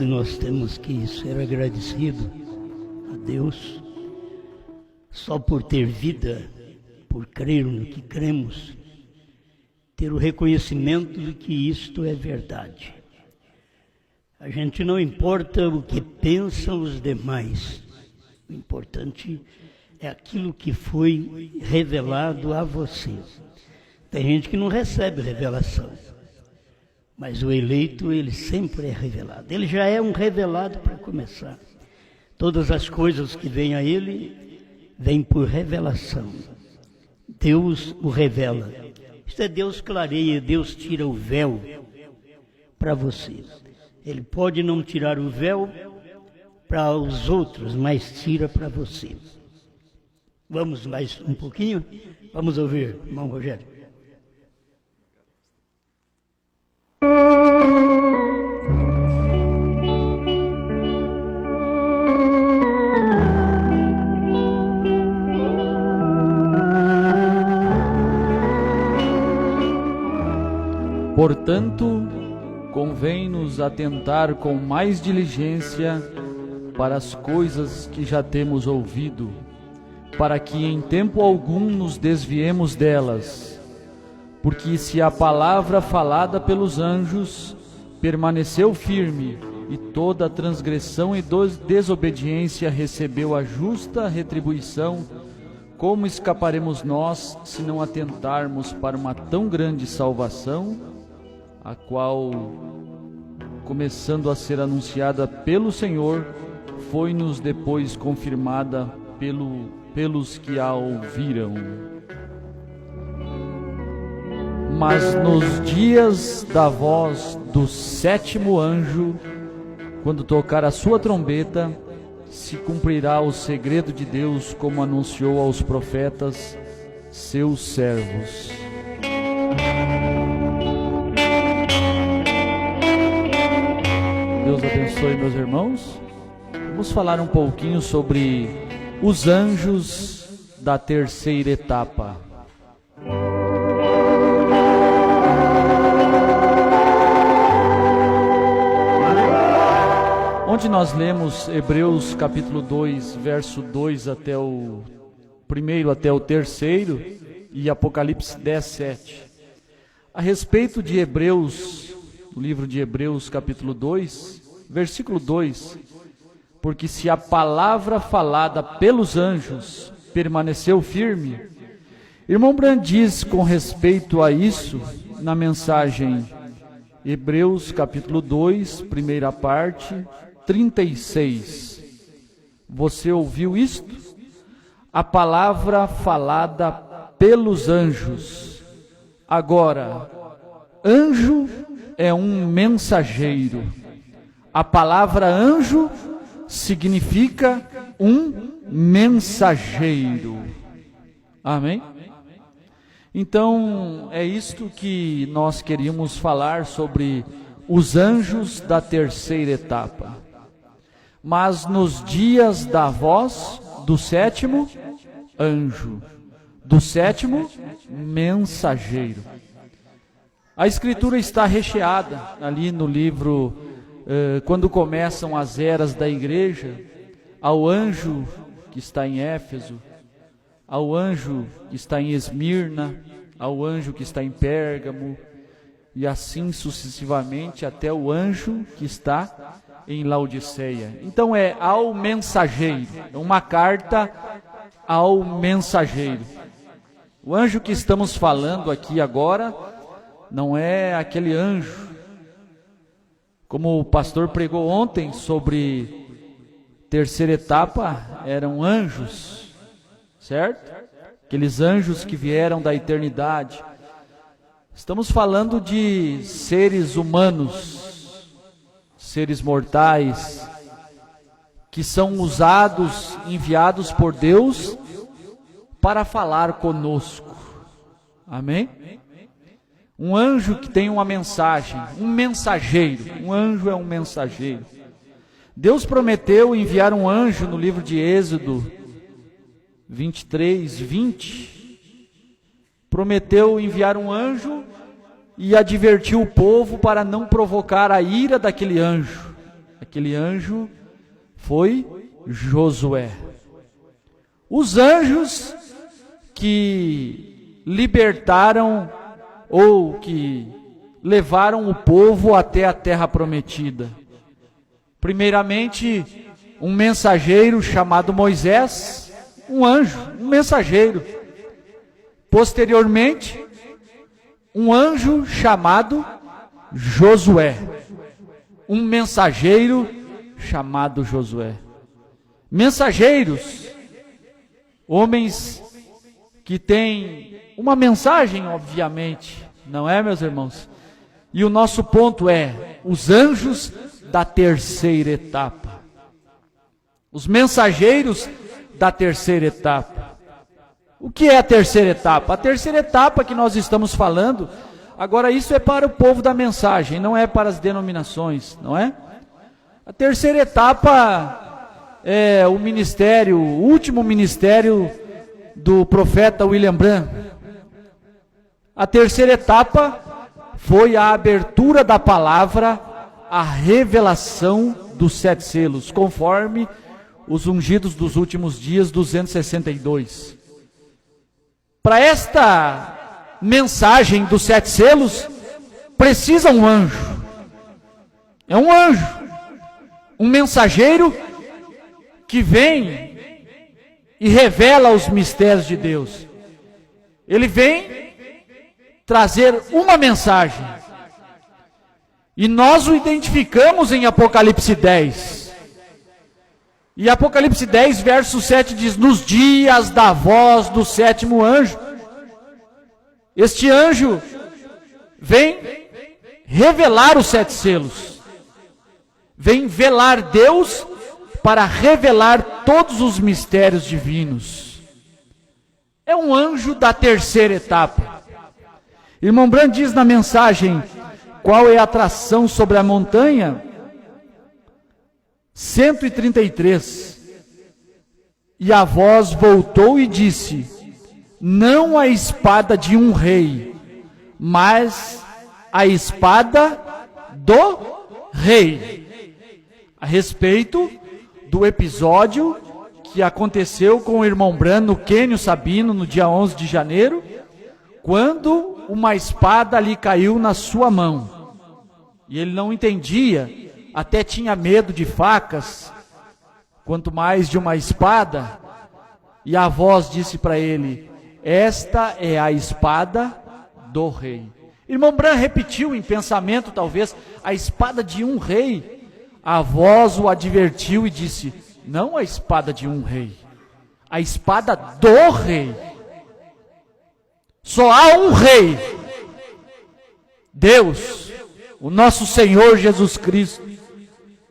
sempre nós temos que ser agradecidos a Deus, só por ter vida, por crer no que cremos, ter o reconhecimento de que isto é verdade. A gente não importa o que pensam os demais, o importante é aquilo que foi revelado a você. Tem gente que não recebe revelação, mas o eleito, ele sempre é revelado. Ele já é um revelado para começar. Todas as coisas que vêm a ele, vêm por revelação. Deus o revela. Isto é, Deus clareia, Deus tira o véu para você. Ele pode não tirar o véu para os outros, mas tira para você. Vamos mais um pouquinho? Vamos ouvir, irmão Rogério. Portanto, convém-nos atentar com mais diligência para as coisas que já temos ouvido, para que em tempo algum nos desviemos delas. Porque se a palavra falada pelos anjos permaneceu firme, e toda transgressão e desobediência recebeu a justa retribuição, como escaparemos nós se não atentarmos para uma tão grande salvação, a qual, começando a ser anunciada pelo Senhor, foi-nos depois confirmada pelos que a ouviram. Mas nos dias da voz do sétimo anjo, quando tocar a sua trombeta, se cumprirá o segredo de Deus, como anunciou aos profetas, seus servos. Deus abençoe, meus irmãos. Vamos falar um pouquinho sobre os anjos da terceira etapa. Onde nós lemos Hebreus capítulo 2, verso 2 até o primeiro até o terceiro, e Apocalipse 10, 7. A respeito de Hebreus, o livro de Hebreus capítulo 2, versículo 2, porque se a palavra falada pelos anjos permaneceu firme, irmão Brand diz com respeito a isso, na mensagem Hebreus capítulo 2, primeira parte, 36. Você ouviu isto? A palavra falada pelos anjos. Agora, anjo é um mensageiro. A palavra anjo significa um mensageiro. Amém? Então, é isto que nós queríamos falar sobre os anjos da terceira etapa. Mas nos dias da voz do sétimo anjo, do sétimo mensageiro. A Escritura está recheada ali no livro, quando começam as eras da igreja, ao anjo que está em Éfeso, ao anjo que está em Esmirna, ao anjo que está em Pérgamo, e assim sucessivamente até o anjo que está em Laodiceia. Então é ao mensageiro, é uma carta ao mensageiro. O anjo que estamos falando aqui agora não é aquele anjo, como o pastor pregou ontem sobre terceira etapa, eram anjos, certo? Aqueles anjos que vieram da eternidade. Estamos falando de seres humanos, seres mortais, que são usados, enviados por Deus para falar conosco. Amém? Um anjo que tem uma mensagem, um mensageiro. Um anjo é um mensageiro. Deus prometeu enviar um anjo no livro de Êxodo 23, 20. Prometeu enviar um anjo e advertiu o povo para não provocar a ira daquele anjo. Aquele anjo foi Josué. Os anjos que libertaram ou que levaram o povo até a terra prometida. Primeiramente, um mensageiro chamado Moisés, um anjo, um mensageiro. Posteriormente, um anjo chamado Josué, um mensageiro chamado Josué. Mensageiros, homens que têm uma mensagem, obviamente, não é, meus irmãos? E o nosso ponto é os anjos da terceira etapa. Os mensageiros da terceira etapa. O que é a terceira etapa? A terceira etapa que nós estamos falando, agora isso é para o povo da mensagem, não é para as denominações, não é? A terceira etapa é o ministério, o último ministério do profeta William Branham. A terceira etapa foi a abertura da palavra, a revelação dos 7 selos, conforme os ungidos dos últimos dias, 262. Para esta mensagem dos 7 selos, precisa um anjo. É um anjo, um mensageiro que vem e revela os mistérios de Deus. Ele vem trazer uma mensagem. E nós o identificamos em Apocalipse 10. E Apocalipse 10, verso 7 diz: nos dias da voz do 7º anjo. Este anjo vem revelar os 7 selos. Vem velar Deus para revelar todos os mistérios divinos. É um anjo da terceira etapa. Irmão Branham diz na mensagem qual é a atração sobre a montanha, 133. E a voz voltou e disse: não a espada de um rei, mas a espada do rei. A respeito do episódio que aconteceu com o irmão Branham no Quênio Sabino, no dia 11 de janeiro, quando uma espada lhe caiu na sua mão. E ele não entendia, até tinha medo de facas, quanto mais de uma espada. E a voz disse para ele: esta é a espada do rei. Irmão Branham repetiu em pensamento, talvez, a espada de um rei. A voz o advertiu e disse: não a espada de um rei, a espada do rei. Só há um rei, Deus, o nosso Senhor Jesus Cristo.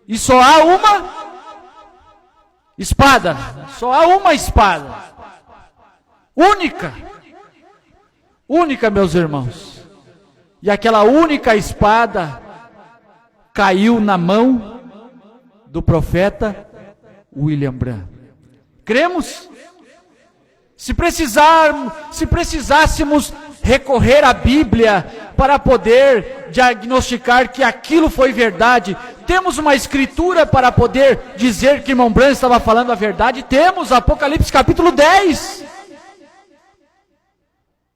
E só há uma espada, só há uma espada. Única, meus irmãos. E aquela única espada caiu na mão do profeta William Branham. Cremos? Se precisássemos recorrer à Bíblia para poder diagnosticar que aquilo foi verdade, temos uma escritura para poder dizer que irmão Branham estava falando a verdade? Temos, Apocalipse capítulo 10.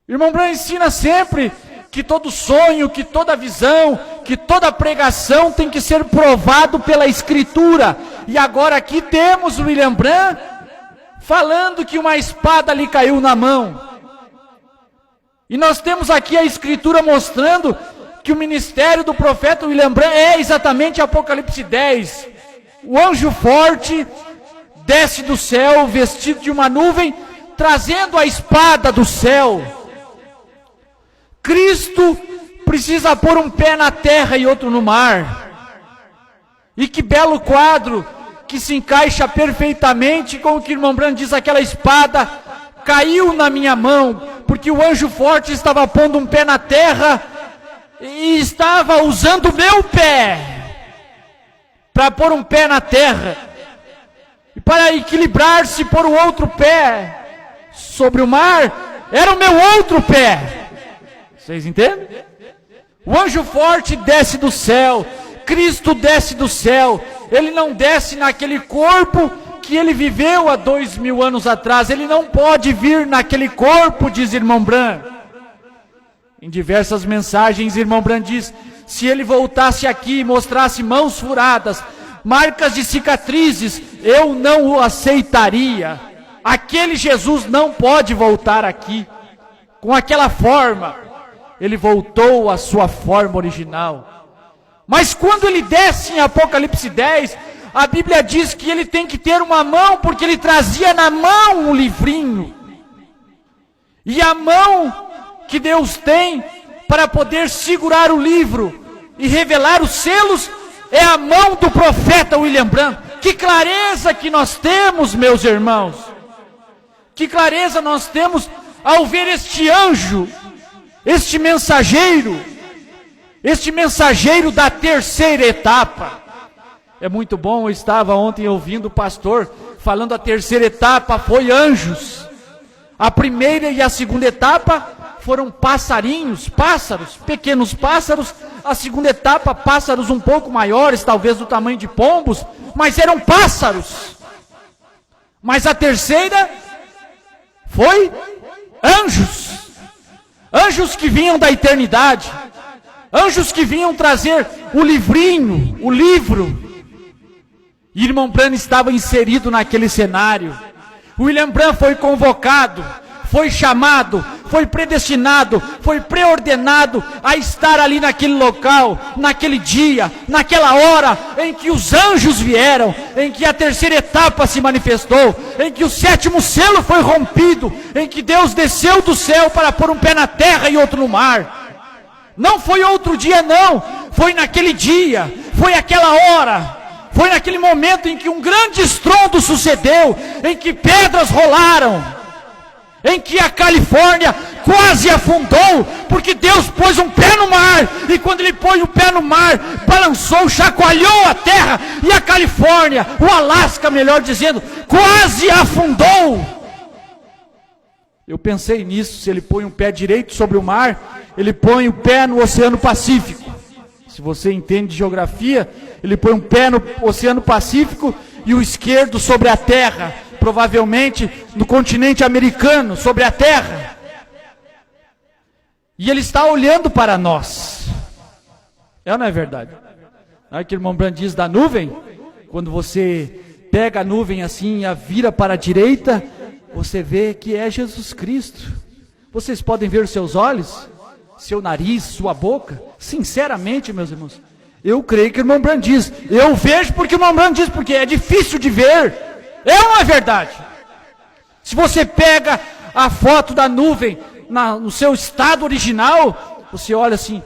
Irmão Branham ensina sempre que todo sonho, que toda visão, que toda pregação tem que ser provado pela escritura. E agora aqui temos o William Branham falando que uma espada lhe caiu na mão. E nós temos aqui a escritura mostrando que o ministério do profeta William Branham é exatamente Apocalipse 10. O anjo forte desce do céu vestido de uma nuvem, trazendo a espada do céu. Cristo precisa pôr um pé na terra e outro no mar. E que belo quadro, que se encaixa perfeitamente com o que o irmão Branham diz: aquela espada caiu na minha mão, porque o anjo forte estava pondo um pé na terra e estava usando o meu pé para pôr um pé na terra, e para equilibrar-se pôr o outro pé sobre o mar, era o meu outro pé. Vocês entendem? O anjo forte desce do céu, Cristo desce do céu, ele não desce naquele corpo que ele viveu há 2000 anos atrás. Ele não pode vir naquele corpo, diz irmão Bran. Em diversas mensagens, irmão Bran diz, se ele voltasse aqui e mostrasse mãos furadas, marcas de cicatrizes, eu não o aceitaria. Aquele Jesus não pode voltar aqui com aquela forma. Ele voltou à sua forma original. Mas quando ele desce em Apocalipse 10, a Bíblia diz que ele tem que ter uma mão, porque ele trazia na mão um livrinho. E a mão que Deus tem para poder segurar o livro e revelar os selos é a mão do profeta William Branham. Que clareza que nós temos, meus irmãos. Que clareza nós temos ao ver este anjo, este mensageiro da terceira etapa. É muito bom, eu estava ontem ouvindo o pastor falando a terceira etapa foi anjos. A primeira e a segunda etapa foram passarinhos, pássaros, pequenos pássaros. A segunda etapa, pássaros um pouco maiores, talvez do tamanho de pombos, mas eram pássaros. Mas a terceira foi anjos. Anjos que vinham da eternidade. Anjos que vinham trazer o livrinho, o livro. E irmão Branham estava inserido naquele cenário. William Branham foi convocado, foi chamado, foi predestinado, foi preordenado a estar ali naquele local, naquele dia, naquela hora em que os anjos vieram, em que a terceira etapa se manifestou, em que o sétimo selo foi rompido, em que Deus desceu do céu para pôr um pé na terra e outro no mar. Não foi outro dia não, foi naquele dia, foi aquela hora. Foi naquele momento em que um grande estrondo sucedeu, em que pedras rolaram, em que a Califórnia quase afundou, porque Deus pôs um pé no mar, e quando ele pôs o pé no mar, balançou, chacoalhou a terra, e a Califórnia, o Alasca, melhor dizendo, quase afundou. Eu pensei nisso, se ele põe um pé direito sobre o mar, ele põe o pé no Oceano Pacífico. Se você entende de geografia, ele põe um pé no Oceano Pacífico e o esquerdo sobre a terra, provavelmente no continente americano, sobre a terra. E ele está olhando para nós. É ou não é verdade? Não é que o irmão Branham diz da nuvem? Quando você pega a nuvem assim e a vira para a direita, você vê que é Jesus Cristo. Vocês podem ver os seus olhos, seu nariz, sua boca. Sinceramente, meus irmãos, eu creio que o irmão Branham diz. Eu vejo porque o irmão Branham diz, porque é difícil de ver. É ou não é verdade? Se você pega a foto da nuvem no seu estado original, você olha assim,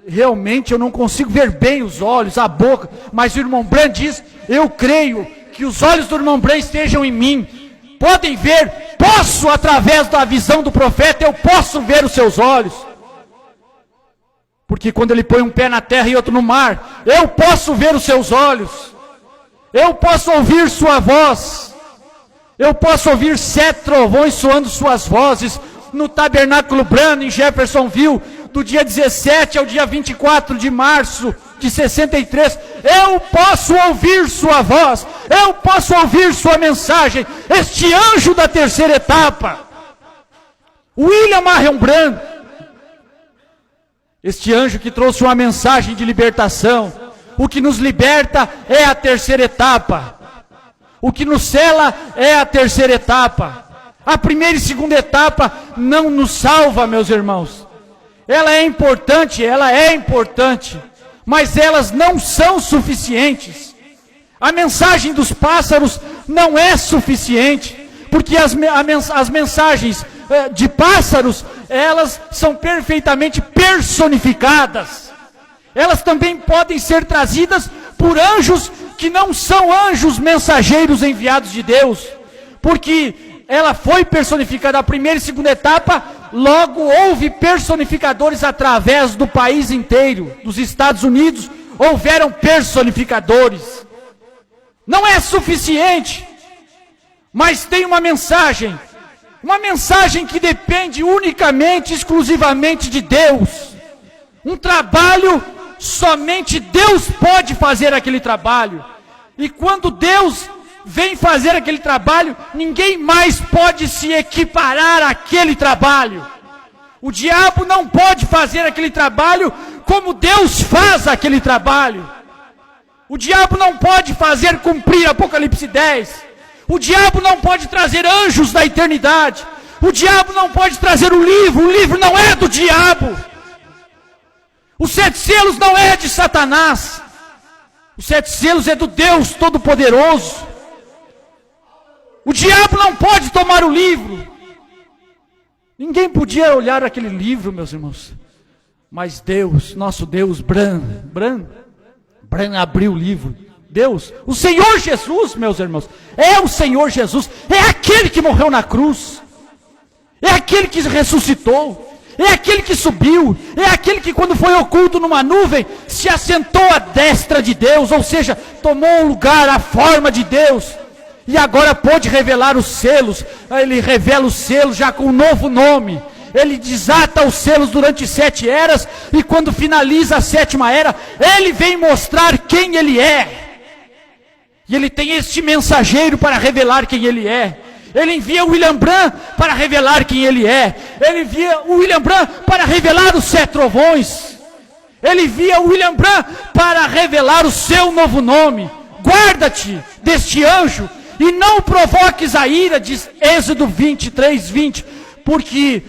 realmente eu não consigo ver bem os olhos, a boca, mas o irmão Branham diz, eu creio que os olhos do irmão Branham estejam em mim. Podem ver, posso através da visão do profeta, eu posso ver os seus olhos. Porque quando ele põe um pé na terra e outro no mar, eu posso ver os seus olhos. Eu posso ouvir sua voz. Eu posso ouvir 7 trovões soando suas vozes no Tabernáculo Branham em Jeffersonville, do dia 17 ao dia 24 de março de 63. Eu posso ouvir sua voz. Eu posso ouvir sua mensagem. Este anjo da terceira etapa, William Marion Branham, este anjo que trouxe uma mensagem de libertação. O que nos liberta é a terceira etapa. O que nos sela é a terceira etapa. A primeira e segunda etapa não nos salva, meus irmãos. Ela é importante, mas elas não são suficientes. A mensagem dos pássaros não é suficiente, porque as mensagens de pássaros, elas são perfeitamente personificadas. Elas também podem ser trazidas por anjos que não são anjos mensageiros enviados de Deus, porque ela foi personificada a primeira e segunda etapa, logo houve personificadores através do país inteiro, dos Estados Unidos, houveram personificadores. Não é suficiente, mas tem uma mensagem que depende unicamente, exclusivamente de Deus, um trabalho somente Deus pode fazer aquele trabalho. E quando Deus vem fazer aquele trabalho, ninguém mais pode se equiparar àquele trabalho. O diabo não pode fazer aquele trabalho como Deus faz aquele trabalho. O diabo não pode fazer cumprir Apocalipse 10. O diabo não pode trazer anjos da eternidade. O diabo não pode trazer o livro não é do diabo. Os 7 selos não é de Satanás. Os 7 selos é do Deus Todo-Poderoso. O diabo não pode tomar o livro. Ninguém podia olhar aquele livro, meus irmãos. Mas Deus, nosso Deus, Bran abriu o livro. Deus, o Senhor Jesus, meus irmãos, é o Senhor Jesus, é aquele que morreu na cruz, é aquele que ressuscitou, é aquele que subiu, é aquele que quando foi oculto numa nuvem, se assentou à destra de Deus, ou seja, tomou o lugar, a forma de Deus, e agora pôde revelar os selos. Ele revela os selos já com um novo nome. Ele desata os selos durante 7 eras, e quando finaliza a 7ª era, ele vem mostrar quem ele é. E ele tem este mensageiro para revelar quem ele é. Ele envia o William Branham para revelar quem ele é. Ele envia o William Branham para revelar os 7 trovões. Ele envia o William Branham para revelar o seu novo nome. Guarda-te deste anjo e não provoques a ira, diz Êxodo 23:20, porque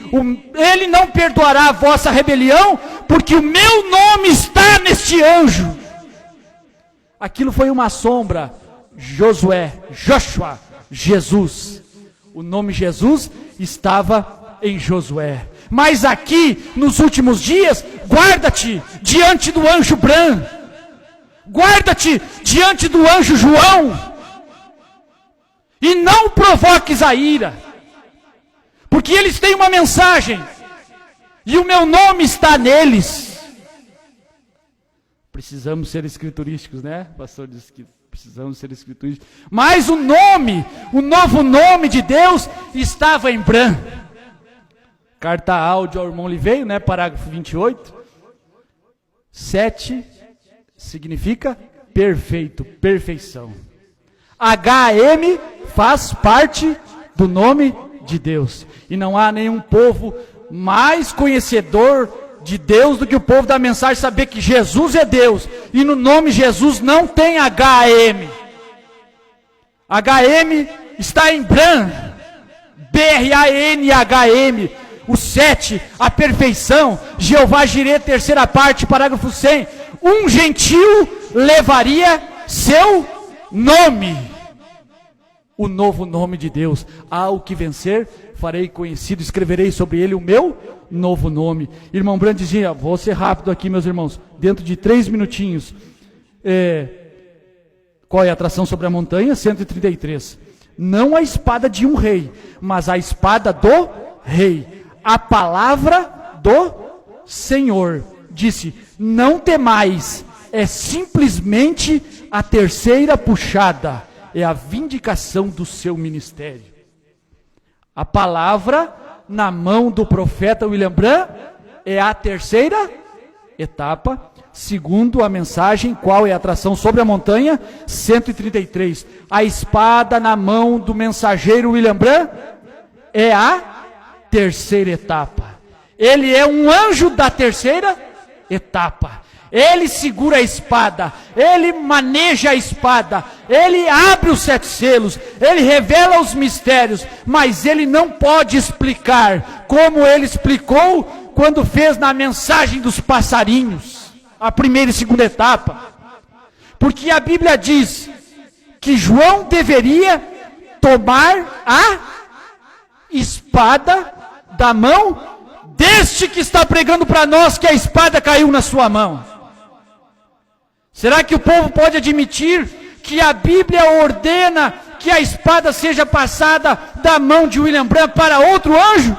ele não perdoará a vossa rebelião, porque o meu nome está neste anjo. Aquilo foi uma sombra. Joshua, Jesus. O nome Jesus estava em Josué. Mas aqui, nos últimos dias, guarda-te diante do anjo Bran. Guarda-te diante do anjo João. E não provoques a ira. Porque eles têm uma mensagem. E o meu nome está neles. Precisamos ser escriturísticos, né? O pastor disse que precisamos ser escriturísticos. Mas o novo nome de Deus estava em Bran. Carta áudio ao irmão Liveio, né? Parágrafo 28. 7 significa perfeito, perfeição. HM faz parte do nome de Deus. E não há nenhum povo mais conhecedor de Deus do que o povo da mensagem saber que Jesus é Deus. E no nome Jesus não tem HM. HM está em Bran. BRANHM. O 7, a perfeição. Jeová Jireh, 3ª parte, parágrafo 100. Um gentil levaria seu nome. O novo nome de Deus. Ao que vencer, farei conhecido, escreverei sobre ele o meu novo nome. Irmão Brand dizia, vou ser rápido aqui, meus irmãos, dentro de 3 minutinhos. Qual é a atração sobre a montanha? 133. Não a espada de um rei, mas a espada do rei. A palavra do Senhor. Disse, não temais, é simplesmente a 3ª puxada. É a vindicação do seu ministério. A palavra na mão do profeta William Branham é a 3ª etapa, segundo a mensagem, qual é a atração sobre a montanha? 133. A espada na mão do mensageiro William Branham é a 3ª etapa. Ele é um anjo da 3ª etapa. Ele segura a espada, ele maneja a espada, ele abre os 7 selos, ele revela os mistérios, mas ele não pode explicar como ele explicou quando fez na mensagem dos passarinhos, a 1ª e 2ª etapa. Porque a Bíblia diz que João deveria tomar a espada da mão deste que está pregando para nós que a espada caiu na sua mão. Será que o povo pode admitir que a Bíblia ordena que a espada seja passada da mão de William Branham para outro anjo?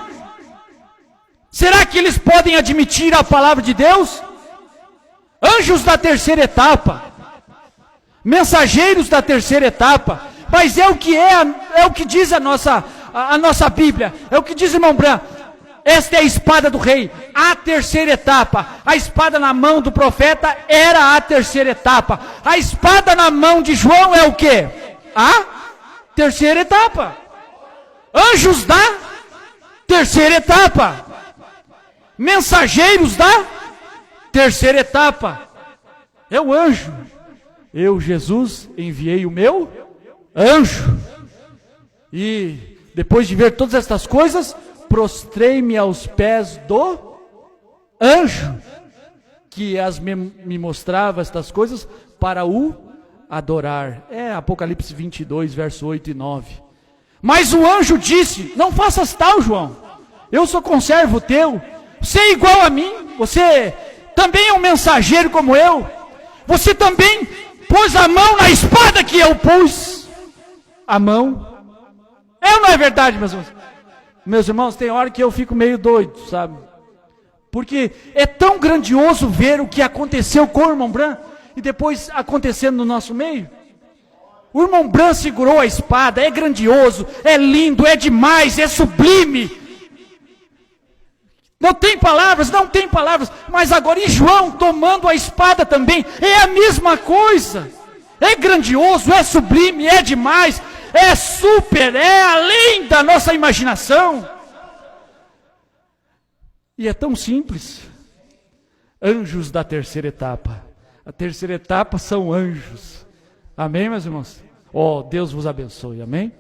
Será que eles podem admitir a palavra de Deus? Anjos da 3ª etapa, mensageiros da 3ª etapa, mas é o que diz a nossa Bíblia, é o que diz o irmão Branham. esta é a espada do rei, a terceira etapa. A espada na mão do profeta era a terceira etapa. A espada na mão de João é o quê? A terceira etapa. Anjos da terceira etapa. Mensageiros da terceira etapa. É o anjo. Eu, Jesus, enviei o meu anjo. E depois de ver todas estas coisas, prostrei-me aos pés do anjo, que me mostrava estas coisas para o adorar. É Apocalipse 22, verso 8 e 9. Mas o anjo disse: não faças tal, João. Eu sou conservo teu. Você é igual a mim. Você também é um mensageiro como eu. Você também pôs a mão na espada que eu pus a mão. É ou não é verdade, meus irmãos? Meus irmãos, tem hora que eu fico meio doido, sabe? Porque é tão grandioso ver o que aconteceu com o irmão Bran e depois acontecendo no nosso meio. O irmão Bran segurou a espada, é grandioso, é lindo, é demais, é sublime. Não tem palavras, mas agora e João tomando a espada também, é a mesma coisa. É grandioso, é sublime, é demais, é super, é além da nossa imaginação. E é tão simples. Anjos da terceira etapa. A terceira etapa são anjos. Amém, meus irmãos? Oh, Deus vos abençoe, amém?